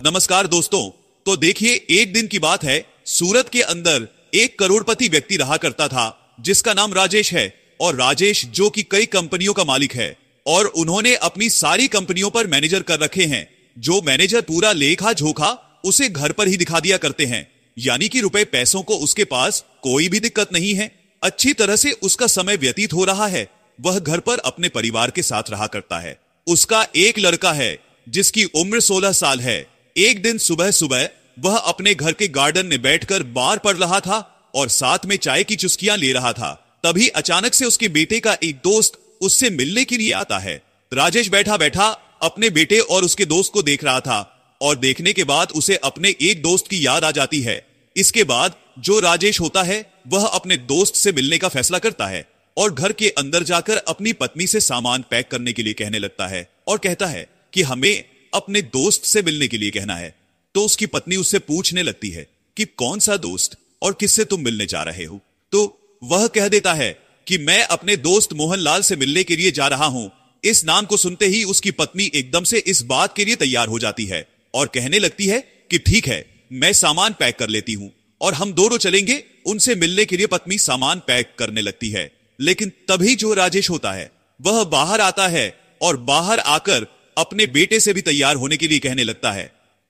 नमस्कार दोस्तों। तो देखिए, एक दिन की बात है, सूरत के अंदर एक करोड़पति व्यक्ति रहा करता था जिसका नाम राजेश है। और राजेश जो कि कई कंपनियों का मालिक है और उन्होंने अपनी सारी कंपनियों पर मैनेजर कर रखे हैं। जो मैनेजर पूरा लेखा जोखा उसे घर पर ही दिखा दिया करते हैं, यानी कि रुपए पैसों को उसके पास कोई भी दिक्कत नहीं है। अच्छी तरह से उसका समय व्यतीत हो रहा है। वह घर पर अपने परिवार के साथ रहा करता है। उसका एक लड़का है जिसकी उम्र 16 साल है। एक दिन सुबह सुबह वह अपने घर के गार्डन में बैठकर बार पढ़ रहा था और साथ में चाय की चुस्कियां ले रहा था। तभी अचानक से उसके बेटे का एक दोस्त उससे मिलने के लिए आता है। राजेश बैठा बैठा अपने बेटे और उसके दोस्त को देख रहा था और देखने के बाद उसे अपने एक दोस्त की याद आ जाती है। इसके बाद जो राजेश होता है वह अपने दोस्त से मिलने का फैसला करता है और घर के अंदर जाकर अपनी पत्नी से सामान पैक करने के लिए कहने लगता है और कहता है कि हमें अपने दोस्त से मिलने के लिए कहना है। तो उसकी पत्नी उससे पूछने लगती है कि कौन सा दोस्त और किससे तुम मिलने जा रहे हो। तो वह कह देता है कि मैं अपने दोस्त मोहनलाल से मिलने के लिए जा रहा हूं। इस नाम को सुनते ही उसकी पत्नी एकदम से इस बात के लिए तैयार हो जाती है और कहने लगती है कि ठीक है, मैं सामान पैक कर लेती हूं और हम दोनों चलेंगे उनसे मिलने के लिए। पत्नी सामान पैक करने लगती है, लेकिन तभी जो राजेश होता है वह बाहर आता है और बाहर आकर अपने बेटे से भी तैयार होने के लिए कहने लगता है।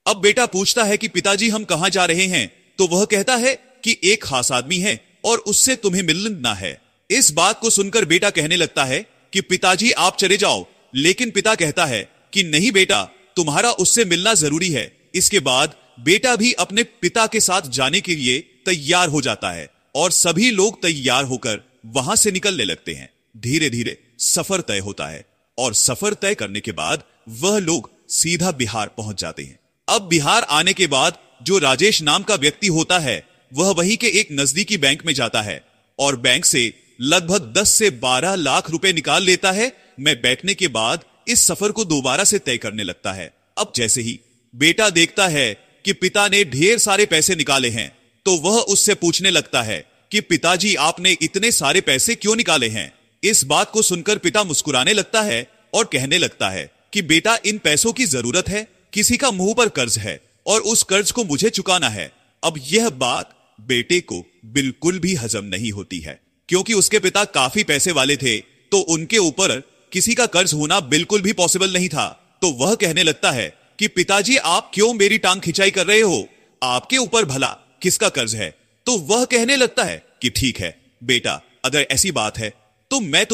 अब बेटा पूछता है कि पिताजी हम कहां जा रहे हैं। तो वह कहता है कि एक खास आदमी है और उससे तुम्हें मिलना है। इस बात को सुनकर बेटा कहने लगता है कि पिताजी आप चले जाओ, लेकिन पिता कहता है कि नहीं बेटा, तुम्हारा उससे मिलना जरूरी है। इसके बाद बेटा भी अपने पिता के साथ जाने के लिए तैयार हो जाता है और सभी लोग तैयार होकर वहां से निकलने लगते हैं। धीरे धीरे सफर तय होता है और सफर तय करने के बाद वह लोग सीधा बिहार पहुंच जाते हैं। अब बिहार आने के बाद जो राजेश नाम का व्यक्ति होता है वह वहीं के एक नजदीकी बैंक में जाता है और बैंक से लगभग 10 से 12 लाख रुपए निकाल लेता है। मैं बैठने के बाद इस सफर को दोबारा से तय करने लगता है। अब जैसे ही बेटा देखता है कि पिता ने ढेर सारे पैसे निकाले हैं तो वह उससे पूछने लगता है कि पिताजी आपने इतने सारे पैसे क्यों निकाले हैं। इस बात को सुनकर पिता मुस्कुराने लगता है और कहने लगता है कि बेटा इन पैसों की जरूरत है, किसी का मुंह पर कर्ज है और उस कर्ज को मुझे चुकाना है। अब यह बात बेटे को बिल्कुल भी हजम नहीं होती है, क्योंकि उसके पिता काफी पैसे वाले थे तो उनके ऊपर किसी का कर्ज होना बिल्कुल भी पॉसिबल नहीं था। तो वह कहने लगता है कि पिताजी आप क्यों मेरी टांग खिंचाई कर रहे हो, आपके ऊपर भला किसका कर्ज है। तो वह कहने लगता है कि ठीक है बेटा, अगर ऐसी बात है तो मैं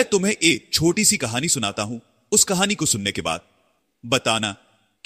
तुम्हें एक छोटी सी कहानी सुनाता हूं। उस कहानी को सुनने के बाद बताना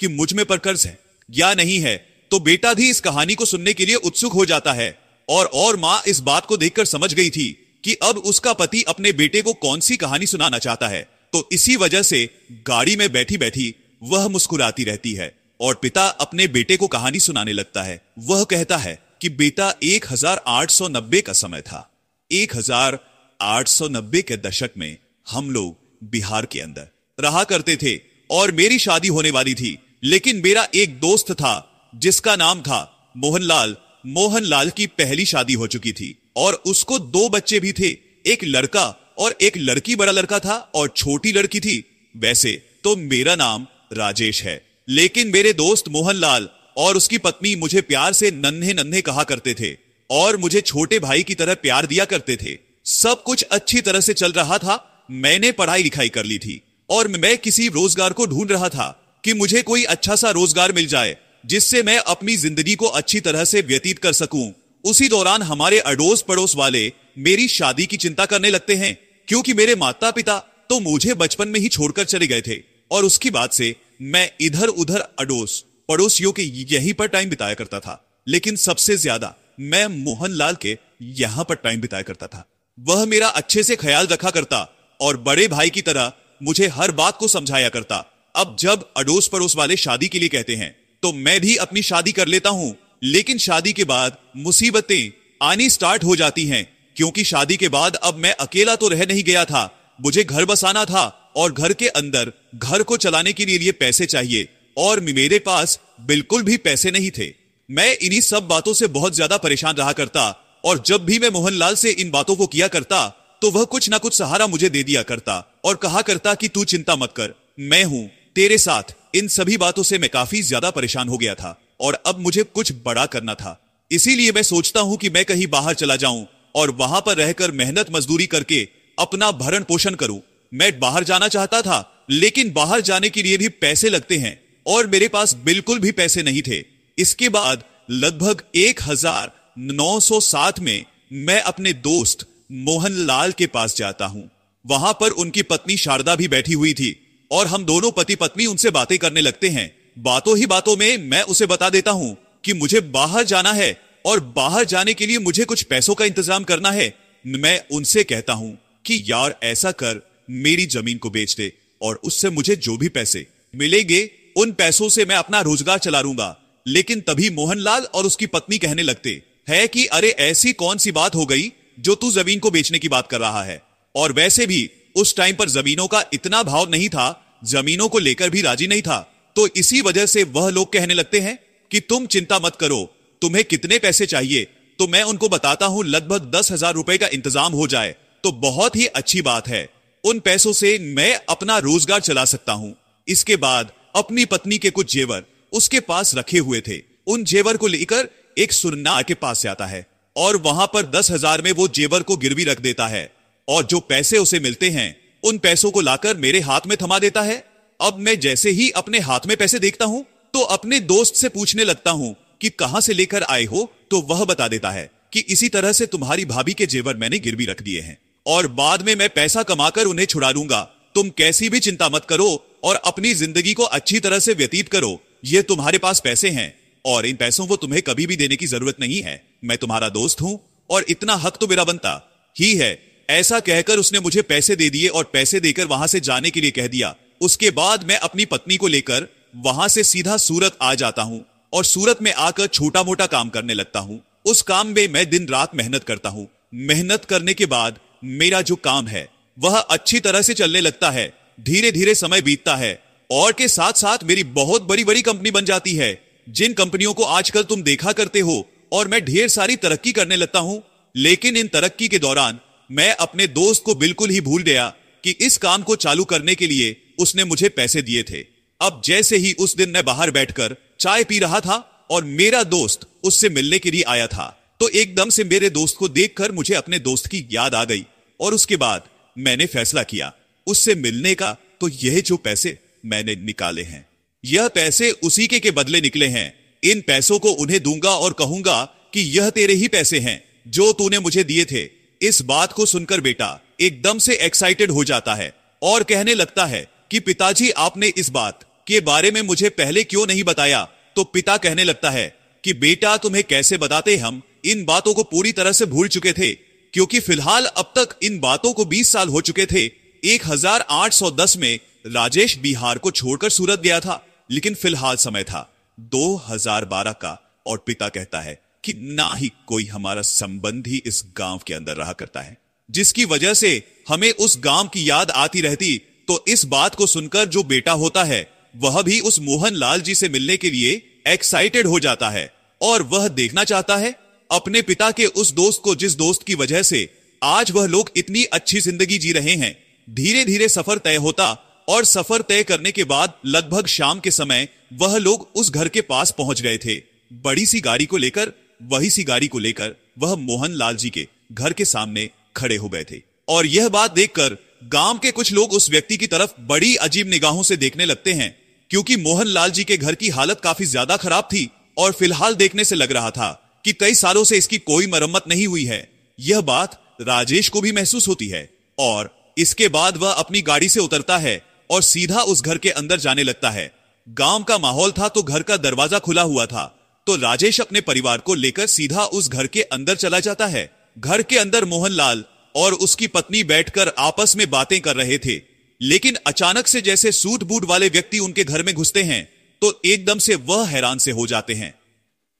कि मुझ में पर कर्ज है या नहीं है। तो बेटा भी इस कहानी को सुनने के लिए उत्सुक हो जाता है और मां इस बात को देखकर समझ गई थी कि अब उसका पति अपने बेटे को कौन सी कहानी सुनाना चाहता है। तो इसी वजह से गाड़ी में बैठी बैठी वह मुस्कुराती रहती है और पिता अपने बेटे को कहानी सुनाने लगता है। वह कहता है कि बेटा 1890 का समय था। 1890 के दशक में हम लोग बिहार के अंदर रहा करते थे और मेरी शादी होने वाली थी, लेकिन मेरा एक दोस्त था जिसका नाम था मोहनलाल। मोहनलाल की पहली शादी हो चुकी थी और उसको 2 बच्चे भी थे, एक लड़का और एक लड़की। बड़ा लड़का था और छोटी लड़की थी। वैसे तो मेरा नाम राजेश है, लेकिन मेरे दोस्त मोहनलाल और उसकी पत्नी मुझे प्यार से नन्हे नन्हे कहा करते थे और मुझे छोटे भाई की तरह प्यार दिया करते थे। सब कुछ अच्छी तरह से चल रहा था। मैंने पढ़ाई लिखाई कर ली थी और मैं किसी रोजगार को ढूंढ रहा था कि मुझे कोई अच्छा सा रोजगार मिल जाए जिससे मैं अपनी जिंदगी को अच्छी तरह से व्यतीत कर सकूं। उसी दौरान हमारे अड़ोस पड़ोस वाले मेरी शादी की चिंता करने लगते हैं, क्योंकि मेरे माता पिता तो मुझे बचपन में ही छोड़कर चले गए थे और उसके बाद से मैं इधर उधर अड़ोस पड़ोसियों के यहीं पर टाइम बिताया करता था। लेकिन सबसे ज्यादा मैं मोहनलाल के यहां पर टाइम बिताया करता था। वह मेरा अच्छे से ख्याल रखा करता और बड़े भाई की तरह मुझे हर बात को समझाया करता। अब जब अड़ोस पड़ोस वाले शादी के लिए कहते हैं तो मैं भी अपनी शादी कर लेता हूं, लेकिन शादी के बाद मुसीबतें आनी स्टार्ट हो जाती हैं, क्योंकि शादी के बाद अब मैं अकेला तो रह नहीं गया था, मुझे घर बसाना था और घर के अंदर घर को चलाने के लिए पैसे चाहिए और मेरे पास बिल्कुल भी पैसे नहीं थे। मैं इन्हीं सब बातों से बहुत ज्यादा परेशान रहा करता और जब भी मैं मोहनलाल से इन बातों को किया करता तो वह कुछ ना कुछ सहारा मुझे दे दिया करता और कहा करता कि तू चिंता मत कर, मैं हूं, तेरे साथ इन सभी बातों से मैं काफी ज्यादा परेशान हो गया था और अब मुझे कुछ बड़ा करना था। इसीलिए मैं सोचता हूं कि मैं कहीं बाहर चला जाऊं और वहां पर रहकर मेहनत मजदूरी करके अपना भरण पोषण करूं। मैं बाहर जाना चाहता था, लेकिन बाहर जाने के लिए भी पैसे लगते हैं और मेरे पास बिल्कुल भी पैसे नहीं थे। इसके बाद लगभग 1907 में मैं अपने दोस्त मोहनलाल के पास जाता हूं। वहां पर उनकी पत्नी शारदा भी बैठी हुई थी और हम दोनों पति पत्नी उनसे बातें करने लगते हैं। बातों ही बातों में मैं उसे बता देता हूं कि मुझे बाहर जाना है और बाहर जाने के लिए मुझे कुछ पैसों का इंतजाम करना है। मैं उनसे कहता हूं कि यार ऐसा कर, मेरी जमीन को बेच दे और उससे मुझे जो भी पैसे मिलेंगे उन पैसों से मैं अपना रोजगार चला लूंगा। लेकिन तभी मोहनलाल और उसकी पत्नी कहने लगते हैं कि अरे ऐसी कौन सी बात हो गई जो तू जमीन को बेचने की बात कर रहा है, और वैसे भी उस टाइम पर जमीनों का इतना भाव नहीं था, जमीनों को लेकर भी राजी नहीं था। तो इसी वजह से वह लोग कहने लगते हैं कि तुम चिंता मत करो, तुम्हें कितने पैसे चाहिए। तो मैं उनको बताता हूं लगभग 10,000 रुपए का इंतजाम हो जाए तो बहुत ही अच्छी बात है, उन पैसों से मैं अपना रोजगार चला सकता हूं। इसके बाद अपनी पत्नी के कुछ जेवर उसके पास रखे हुए थे, उन जेवर को लेकर एक सुरनार के पास जाता है और वहां पर 10,000 में वो जेवर को गिरवी रख देता है और जो पैसे उसे मिलते हैं उन पैसों को लाकर मेरे हाथ में थमा देता है। अब मैं जैसे ही अपने हाथ में पैसे देखता हूं तो अपने दोस्त से पूछने लगता हूं कि कहां से लेकर आए हो, तो वह बता देता है कि इसी तरह से तुम्हारी भाभी के जेवर मैंने गिरवी रख दिए हैं और बाद में मैं पैसा कमाकर उन्हें छुड़ा लूंगा। तुम कैसी भी चिंता मत करो और अपनी जिंदगी को अच्छी तरह से व्यतीत करो। ये तुम्हारे पास पैसे हैं और इन पैसों को तुम्हें कभी भी देने की जरूरत नहीं है। मैं तुम्हारा दोस्त हूं और इतना हक तो मेरा बनता ही है। ऐसा कहकर उसने मुझे पैसे दे दिए और पैसे देकर वहां से जाने के लिए कह दिया। उसके बाद मैं अपनी पत्नी को लेकर वहां से सीधा सूरत आ जाता हूं और सूरत में आकर छोटा मोटा काम करने लगता हूं। उस काम में मैं दिन रात मेहनत करता हूं। मेहनत करने के बाद मेरा जो काम है वह अच्छी तरह से चलने लगता है। धीरे धीरे समय बीतता है और के साथ साथ मेरी बहुत बड़ी बड़ी कंपनी बन जाती है, जिन कंपनियों को आजकल तुम देखा करते हो, और मैं ढेर सारी तरक्की करने लगता हूं। लेकिन इन तरक्की के दौरान मैं अपने दोस्त को बिल्कुल ही भूल गया कि इस काम को चालू करने के लिए उसने मुझे पैसे दिए थे। अब जैसे ही उस दिन मैं बाहर बैठकर चाय पी रहा था और मेरा दोस्त उससे मिलने के लिए आया था, तो एकदम से मेरे दोस्त को देखकर मुझे अपने दोस्त की याद आ गई और उसके बाद मैंने फैसला किया उससे मिलने का। तो यह जो पैसे मैंने निकाले हैं, यह पैसे उसी के बदले निकले हैं। इन पैसों को उन्हें दूंगा और कहूंगा कि यह तेरे ही पैसे हैं जो तूने मुझे दिए थे। इस बात को सुनकर बेटा एकदम से एक्साइटेड हो जाता है और कहने लगता है कि पिताजी आपने इस बात के बारे में मुझे पहले क्यों नहीं बताया। तो पिता कहने लगता है कि बेटा तुम्हें कैसे बताते, हम इन बातों को पूरी तरह से भूल चुके थे, क्योंकि फिलहाल अब तक इन बातों को 20 साल हो चुके थे। 1810 में राजेश बिहार को छोड़कर सूरत गया था, लेकिन फिलहाल समय था 2012 का और पिता कहता है कि ना ही कोई हमारा संबंधी इस गांव के अंदर रहा करता है, जिसकी वजह से हमें उस गांव की याद आती रहती। तो इस बात को सुनकर जो बेटा होता है वह भी उस मोहनलाल जी से मिलने के लिए एक्साइटेड हो जाता है और वह देखना चाहता है अपने पिता के उस दोस्त को, जिस दोस्त की वजह से आज वह लोग इतनी अच्छी जिंदगी जी रहे हैं। धीरे धीरे सफर तय होता और सफर तय करने के बाद लगभग शाम के समय वह लोग उस घर के पास पहुंच गए थे। बड़ी सी गाड़ी को लेकर, वही सी गाड़ी को लेकर वह मोहनलाल जी के घर के सामने खड़े हो गए थे और यह बात देखकर गांव के कुछ लोग उस व्यक्ति की तरफ बड़ी अजीब निगाहों से देखने लगते हैं, क्योंकि मोहनलाल जी के घर की हालत काफी ज्यादा खराब थी और फिलहाल देखने से लग रहा था कि कई सालों से इसकी कोई मरम्मत नहीं हुई है। यह बात राजेश को भी महसूस होती है और इसके बाद वह अपनी गाड़ी से उतरता है और सीधा उस घर के अंदर जाने लगता है। गांव का माहौल था तो घर का दरवाजा खुला हुआ था, तो राजेश अपने परिवार को लेकर सीधा उस घर के अंदर चला जाता है। घर के अंदर मोहनलाल और उसकी पत्नी बैठकर आपस में बातें कर रहे थे, लेकिन अचानक से जैसे सूट बूट वाले व्यक्ति उनके घर में घुसते हैं तो एकदम से वह हैरान से हो जाते हैं।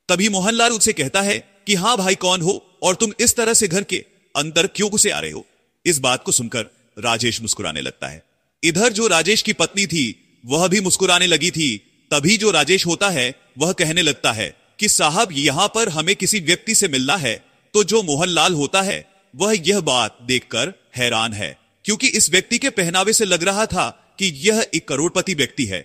तभी मोहनलाल उनसे कहता है कि हाँ भाई कौन हो और तुम इस तरह से घर के अंदर क्यों घुसे आ रहे हो। इस बात को सुनकर राजेश मुस्कुराने लगता है। इधर जो राजेश की पत्नी थी वह भी मुस्कुराने लगी थी। तभी जो राजेश होता है वह कहने लगता है कि साहब यहां पर हमें किसी व्यक्ति से मिलना है। तो जो मोहनलाल होता है वह यह बात देखकर हैरान है, क्योंकि इस व्यक्ति के पहनावे से लग रहा था कि यह एक करोड़पति व्यक्ति है,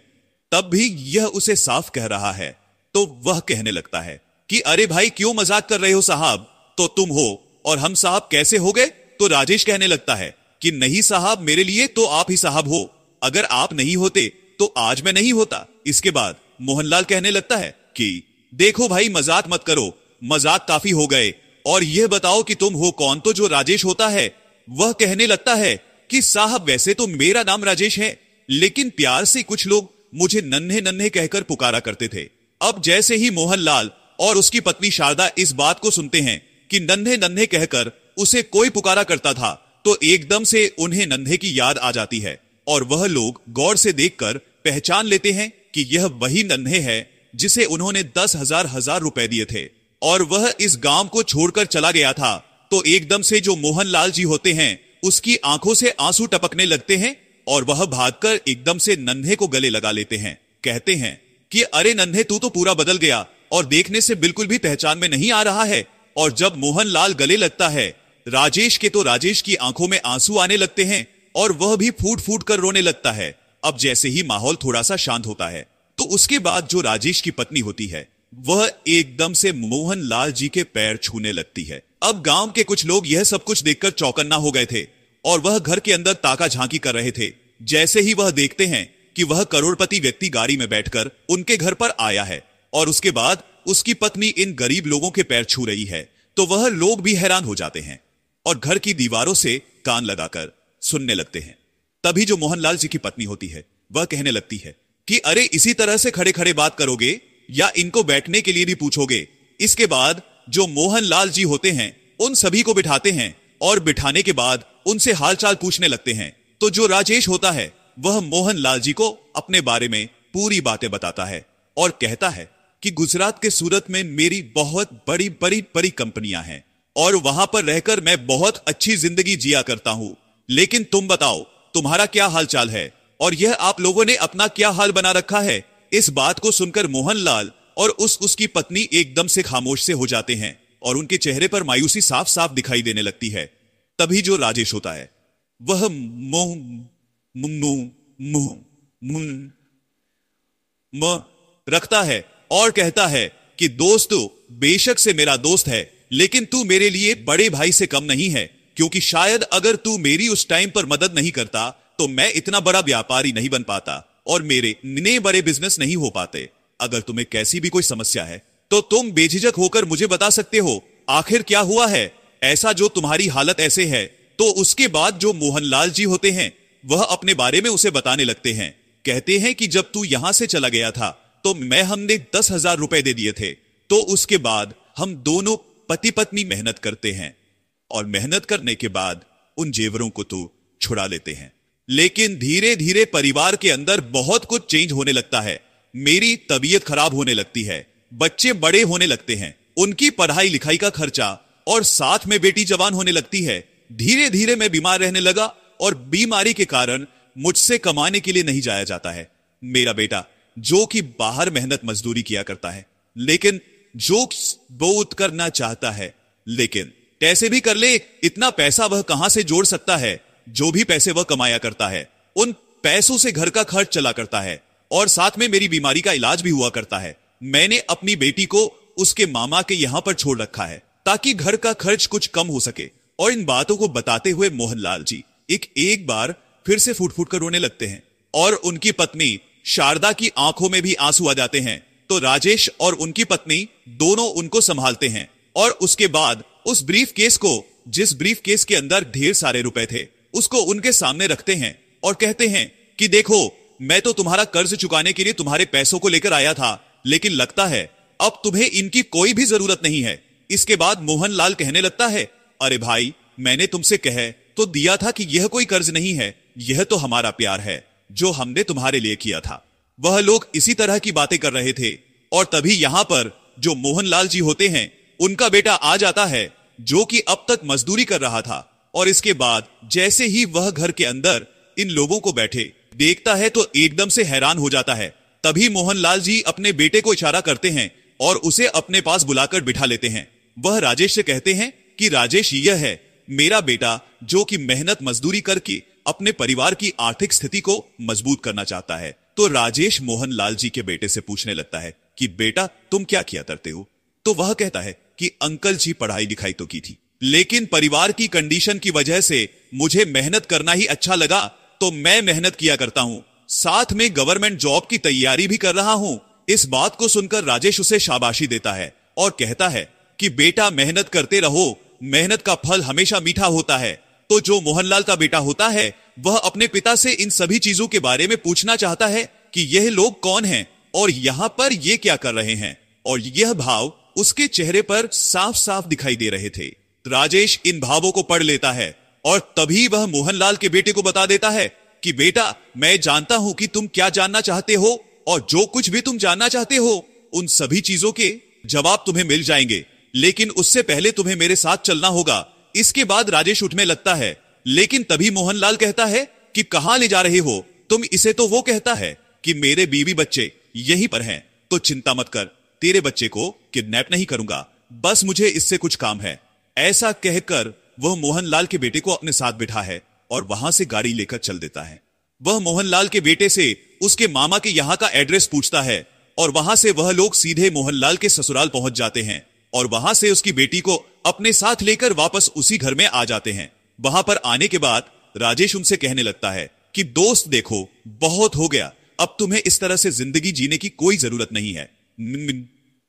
तब भी यह उसे साफ कह रहा है, तो वह कहने लगता है कि अरे भाई क्यों मजाक कर रहे हो साहब, तो तुम हो और हम साहब कैसे हो गए? तो राजेश कहने लगता है कि नहीं साहब, मेरे लिए तो आप ही साहब हो, अगर आप नहीं होते तो आज मैं नहीं होता। इसके बाद मोहनलाल कहने लगता है कि देखो भाई मजाक मत करो, मजाक काफी हो गए, और यह बताओ कि तुम हो कौन? तो जो राजेश होता है वह कहने लगता है कि साहब वैसे तो मेरा नाम राजेश है, लेकिन प्यार से कुछ लोग मुझे नन्हे नन्हे कहकर पुकारा करते थे। अब जैसे ही मोहनलाल और उसकी पत्नी शारदा इस बात को सुनते हैं कि नन्हे नन्हे कहकर उसे कोई पुकारा करता था, तो एकदम से उन्हें नन्हे की याद आ जाती है और वह लोग गौर से देखकर पहचान लेते हैं कि यह वही नन्हे है जिसे उन्होंने 10,000 रुपए दिए थे और वह इस गांव को छोड़कर चला गया था। तो एकदम से जो मोहनलाल जी होते हैं उसकी आंखों से आंसू टपकने लगते हैं और वह भागकर एकदम से नन्हे को गले लगा लेते हैं। कहते हैं कि अरे नन्हे, तू तो पूरा बदल गया और देखने से बिल्कुल भी पहचान में नहीं आ रहा है। और जब मोहनलाल गले लगता है राजेश के, तो राजेश की आंखों में आंसू आने लगते हैं और वह भी फूट फूट कर रोने लगता है। अब जैसे ही माहौल थोड़ा सा शांत होता है तो उसके बाद जो राजेश की पत्नी होती है वह एकदम से मोहनलाल जी के पैर छूने लगती है। अब गांव के कुछ लोग यह सब कुछ देखकर चौकन्ना हो गए थे और वह घर के अंदर ताका झांकी कर रहे थे। जैसे ही वह देखते हैं कि वह करोड़पति व्यक्ति गाड़ी में बैठकर उनके घर पर आया है और उसके बाद उसकी पत्नी इन गरीब लोगों के पैर छू रही है, तो वह लोग भी हैरान हो जाते हैं और घर की दीवारों से कान लगाकर सुनने लगते हैं। तभी जो मोहनलाल जी की पत्नी होती है वह कहने लगती है कि अरे इसी तरह से खड़े खड़े बात करोगे या इनको बैठने के लिए भी पूछोगे? इसके बाद जो मोहनलाल जी होते हैं उन सभी को बिठाते हैं और बिठाने के बाद उनसे हालचाल पूछने लगते हैं। तो जो राजेश होता है वह मोहनलाल जी को अपने बारे में पूरी बातें बताता है और कहता है कि गुजरात के सूरत में मेरी बहुत बड़ी बड़ी बड़ी कंपनियां हैं और वहां पर रहकर मैं बहुत अच्छी जिंदगी जिया करता हूं, लेकिन तुम बताओ तुम्हारा क्या हालचाल है और यह आप लोगों ने अपना क्या हाल बना रखा है? इस बात को सुनकर मोहनलाल और उसकी पत्नी एकदम से खामोश से हो जाते हैं और उनके चेहरे पर मायूसी साफ साफ दिखाई देने लगती है। तभी जो राजेश होता है वह मुंह रखता है और कहता है कि दोस्तों, बेशक से मेरा दोस्त है, लेकिन तू मेरे लिए बड़े भाई से कम नहीं है, क्योंकि शायद अगर तू मेरी उस टाइम पर मदद नहीं करता तो मैं इतना बड़ा व्यापारी नहीं बन पाता और मेरे नए बड़े बिजनेस नहीं हो पाते। अगर तुम्हें कैसी भी कोई समस्या है तो तुम बेझिझक होकर मुझे बता सकते हो, आखिर क्या हुआ है ऐसा जो तुम्हारी हालत ऐसे है? तो उसके बाद जो मोहनलाल जी होते हैं वह अपने बारे में उसे बताने लगते हैं। कहते हैं कि जब तू यहां से चला गया था तो हमने 10,000 रुपए दे दिए थे, तो उसके बाद हम दोनों पति पत्नी मेहनत करते हैं और मेहनत करने के बाद उन जेवरों को तू छुड़ा लेते हैं। लेकिन धीरे धीरे परिवार के अंदर बहुत कुछ चेंज होने लगता है। मेरी तबीयत खराब होने लगती है, बच्चे बड़े होने लगते हैं, उनकी पढ़ाई लिखाई का खर्चा, और साथ में बेटी जवान होने लगती है। धीरे धीरे मैं बीमार रहने लगा और बीमारी के कारण मुझसे कमाने के लिए नहीं जाया जाता है। मेरा बेटा जो कि बाहर मेहनत मजदूरी किया करता है, लेकिन जो बहुत करना चाहता है, लेकिन कैसे भी कर ले इतना पैसा वह कहां से जोड़ सकता है? जो भी पैसे वह कमाया करता है उन पैसों से घर का खर्च चला करता है और साथ में मेरी बीमारी का इलाज भी हुआ करता है। मैंने अपनी बेटी को उसके मामा के यहां पर छोड़ रखा है ताकि घर का खर्च कुछ कम हो सके। और इन बातों को बताते हुए मोहनलाल जी एक बार फिर से फूट फूट कर रोने लगते हैं और उनकी पत्नी शारदा की आंखों में भी आंसू आ जाते हैं। तो राजेश और उनकी पत्नी दोनों उनको संभालते हैं और उसके बाद उस ब्रीफ केस को, जिस ब्रीफ केस के अंदर ढेर सारे रुपए थे, उसको उनके सामने रखते हैं और कहते हैं कि देखो, मैं तो तुम्हारा कर्ज चुकाने के लिए तुम्हारे पैसों को लेकर आया था, लेकिन लगता है अब तुम्हें इनकी कोई भी जरूरत नहीं है। इसके बाद मोहनलाल कहने लगता है, अरे भाई, मैंने तुमसे कह तो दिया था कि यह कोई कर्ज नहीं है, यह तो हमारा प्यार है जो हमने तुम्हारे लिए किया था। वह लोग इसी तरह की बातें कर रहे थे और तभी यहां पर जो मोहनलाल जी होते हैं उनका बेटा आ जाता है जो कि अब तक मजदूरी कर रहा था। और इसके बाद जैसे ही वह घर के अंदर इन लोगों को बैठे देखता है तो एकदम से हैरान हो जाता है। तभी मोहनलाल जी अपने बेटे को इशारा करते हैं और उसे अपने पास बुलाकर बिठा लेते हैं। वह राजेश से कहते हैं कि राजेश, यह है मेरा बेटा जो कि मेहनत मजदूरी करके अपने परिवार की आर्थिक स्थिति को मजबूत करना चाहता है। तो राजेश मोहनलाल जी के बेटे से पूछने लगता है कि बेटा तुम क्या किया करते हो? तो वह कहता है कि अंकल जी पढ़ाई लिखाई तो की थी, लेकिन परिवार की कंडीशन की वजह से मुझे मेहनत करना ही अच्छा लगा तो मैं मेहनत किया करता हूं, साथ में गवर्नमेंट जॉब की तैयारी भी कर रहा हूं। इस बात को सुनकर राजेश उसे शाबाशी देता है और कहता है कि बेटा मेहनत करते रहो, मेहनत का फल हमेशा मीठा होता है। तो जो मोहनलाल का बेटा होता है वह अपने पिता से इन सभी चीजों के बारे में पूछना चाहता है कि यह लोग कौन हैं और यहां पर ये क्या कर रहे हैं, और यह भाव उसके चेहरे पर साफ साफ दिखाई दे रहे थे। राजेश इन भावों को पढ़ लेता है और तभी वह मोहनलाल के बेटे को बता देता है कि बेटा मैं जानता हूं कि तुम क्या जानना चाहते हो, और जो कुछ भी तुम जानना चाहते हो उन सभी चीजों के जवाब तुम्हें मिल जाएंगे, लेकिन उससे पहले तुम्हें मेरे साथ चलना होगा। इसके बाद राजेश उठने लगता है, लेकिन तभी मोहनलाल कहता है कि कहां ले जा रहे हो तुम इसे? तो वो कहता है कि मेरे बीवी बच्चे यहीं पर हैं, तो चिंता मत कर, तेरे बच्चे को किडनैप नहीं करूंगा, बस मुझे इससे कुछ काम है। ऐसा कहकर वह मोहनलाल के बेटे को अपने साथ बिठा है और वहां से गाड़ी लेकर चल देता है। वह मोहनलाल के बेटे से उसके मामा के यहां का एड्रेस पूछता है और वहां से वह लोग सीधे मोहनलाल के ससुराल पहुंच जाते हैं और वहां से उसकी बेटी को अपने साथ लेकर वापस उसी घर में आ जाते हैं। वहां पर आने के बाद राजेश उनसे कहने लगता है कि दोस्त देखो, बहुत हो गया, अब तुम्हें इस तरह से जिंदगी जीने की कोई जरूरत नहीं है।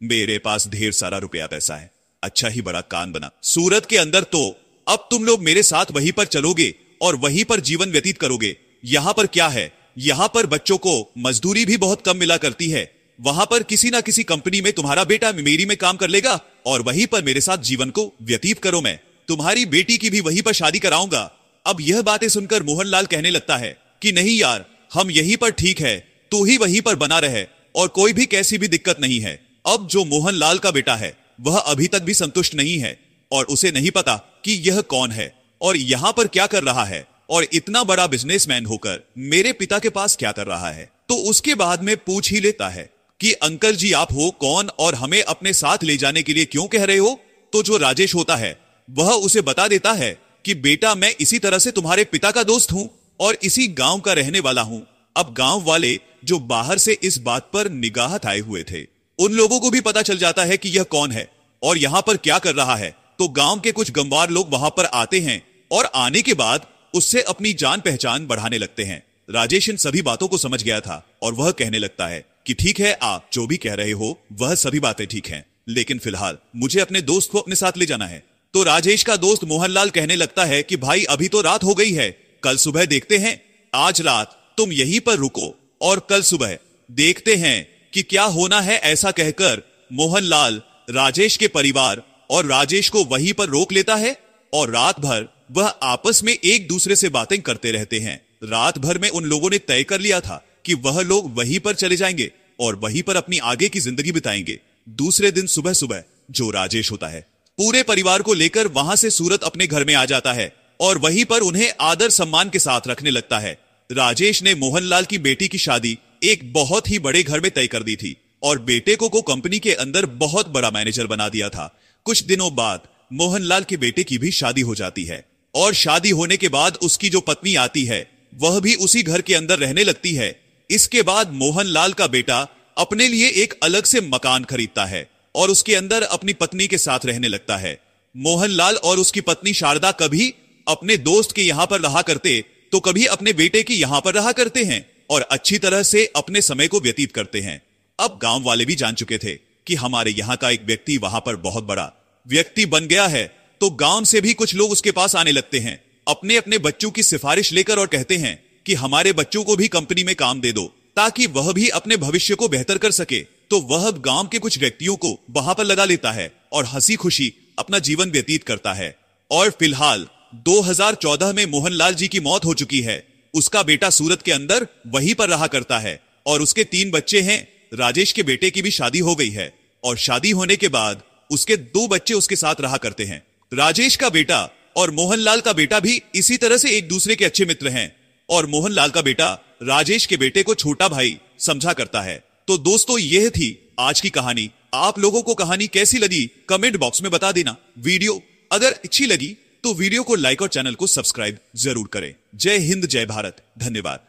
मेरे पास ढेर सारा रुपया पैसा है, अच्छा ही बड़ा कान बना सूरत के अंदर, तो अब तुम लोग मेरे साथ वहीं पर चलोगे और वहीं पर जीवन व्यतीत करोगे। यहां पर क्या है, यहां पर बच्चों को मजदूरी भी बहुत कम मिला करती है, वहां पर किसी ना किसी कंपनी में तुम्हारा बेटा मेरी में काम कर लेगा और वहीं पर मेरे साथ जीवन को व्यतीत करो, मैं तुम्हारी बेटी की भी वहीं पर शादी कराऊंगा। अब यह बातें सुनकर मोहनलाल कहने लगता है कि नहीं यार, हम यहीं पर ठीक है, तू ही वहीं पर बना रहे और कोई भी कैसी भी दिक्कत नहीं है। अब जो मोहनलाल का बेटा है वह अभी तक भी संतुष्ट नहीं है और उसे नहीं पता कि यह कौन है और यहां पर क्या कर रहा है, और इतना बड़ा बिजनेसमैन होकर मेरे पिता के पास क्या कर रहा है। तो उसके बाद में पूछ ही लेता है कि अंकल जी आप हो कौन और हमें अपने साथ ले जाने के लिए क्यों कह रहे हो? तो जो राजेश होता है वह उसे बता देता है कि बेटा मैं इसी तरह से तुम्हारे पिता का दोस्त हूं और इसी गांव का रहने वाला हूं। अब गांव वाले जो बाहर से इस बात पर निगाह आए हुए थे उन लोगों को भी पता चल जाता है कि यह कौन है और यहां पर क्या कर रहा है। तो गांव के कुछ गंवार लोग वहां पर आते हैं और आने के बाद उससे अपनी जान पहचान बढ़ाने लगते हैं। राजेश इन सभी बातों को समझ गया था और वह कहने लगता है कि ठीक है, आप जो भी कह रहे हो वह सभी बातें ठीक हैं, लेकिन फिलहाल मुझे अपने दोस्त को अपने साथ ले जाना है। तो राजेश का दोस्त मोहनलाल कहने लगता है कि भाई अभी तो रात हो गई है, कल सुबह देखते हैं, आज रात तुम यहीं पर रुको और कल सुबह देखते हैं कि क्या होना है। ऐसा कहकर मोहनलाल राजेश के परिवार और राजेश को वहीं पर रोक लेता है और रात भर वह आपस में एक दूसरे से बातें करते रहते हैं। रात भर में उन लोगों ने तय कर लिया था कि वह लोग वहीं पर चले जाएंगे और वहीं पर अपनी आगे की जिंदगी बिताएंगे। दूसरे दिन सुबह सुबह जो राजेश होता है पूरे परिवार को लेकर वहां से सूरत अपने घर में आ जाता है और वहीं पर उन्हें आदर सम्मान के साथ रखने लगता है। राजेश ने मोहनलाल की बेटी की शादी एक बहुत ही बड़े घर में तय कर दी थी और बेटे को कंपनी के अंदर बहुत बड़ा मैनेजर बना दिया था। कुछ दिनों बाद मोहनलाल के बेटे की भी शादी हो जाती है और शादी होने के बाद उसकी जो पत्नी आती है वह भी उसी घर के अंदर रहने लगती है। इसके बाद मोहनलाल का बेटा अपने लिए एक अलग से मकान खरीदता है और उसके अंदर अपनी पत्नी के साथ रहने लगता है। मोहनलाल और उसकी पत्नी शारदा कभी अपने दोस्त के यहां पर रहा करते तो कभी अपने बेटे की यहां पर रहा करते हैं और अच्छी तरह से अपने समय को व्यतीत करते हैं। अब गांव वाले भी जान चुके थे कि हमारे यहां का एक व्यक्ति वहां पर बहुत बड़ा व्यक्ति बन गया है, तो गांव से भी कुछ लोग उसके पास आने लगते हैं अपने अपने बच्चों की सिफारिश लेकर और कहते हैं कि हमारे बच्चों को भी कंपनी में काम दे दो ताकि वह भी अपने भविष्य को बेहतर कर सके। तो वह गांव के कुछ व्यक्तियों को वहां पर लगा लेता है और हंसी खुशी अपना जीवन व्यतीत करता है। और फिलहाल 2014 में मोहनलाल जी की मौत हो चुकी है। उसका बेटा सूरत के अंदर वहीं पर रहा करता है और उसके 3 बच्चे हैं। राजेश के बेटे की भी शादी हो गई है और शादी होने के बाद उसके 2 बच्चे उसके साथ रहा करते हैं। राजेश का बेटा और मोहनलाल का बेटा भी इसी तरह से एक दूसरे के अच्छे मित्र हैं और मोहनलाल का बेटा राजेश के बेटे को छोटा भाई समझा करता है। तो दोस्तों यह थी आज की कहानी। आप लोगों को कहानी कैसी लगी कमेंट बॉक्स में बता देना। वीडियो अगर अच्छी लगी तो वीडियो को लाइक और चैनल को सब्सक्राइब जरूर करें। जय हिंद, जय भारत, धन्यवाद।